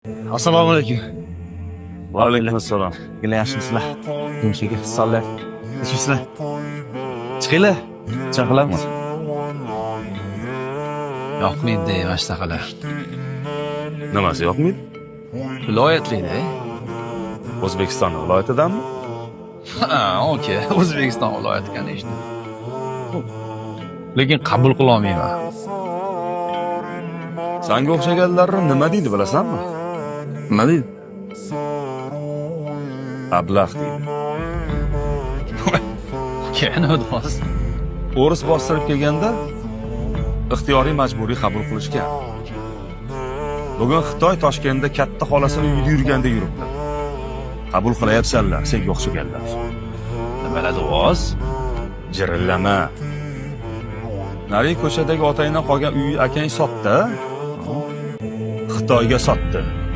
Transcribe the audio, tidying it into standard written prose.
Assalomu alaykum. Va alaykum assalom. Gina yaxshimisizlar? Yumshiga hisollar. Yaxshimisizlar? Chiqinglar. Chaqilamiz. Yoqmaydi mashtaqalar. Nimasi yoqmaydi? Viloyatlikda. O'zbekiston viloyatidanmi? Ha, okey. O'zbekiston viloyati конечно. Lekin qabul qila olmayman. Sanga o'xshaganlarni nima deydi bilasanmi? Nima deydi? Ablah deydi. Keyin o'tmas. O'ris bostirib kelganda ixtiyoriy majburiy qabul qilishgan. Bugun Xitoy Toshkentda katta xolasini uyida yurganda yuribdi. Qabul qilayapsanlar, senga o'xshaganlar. Nimalar oz? Jirillama. Nari ko'chadagi otangdan qolgan uyi akang sotdi. Xitoyga sotdi.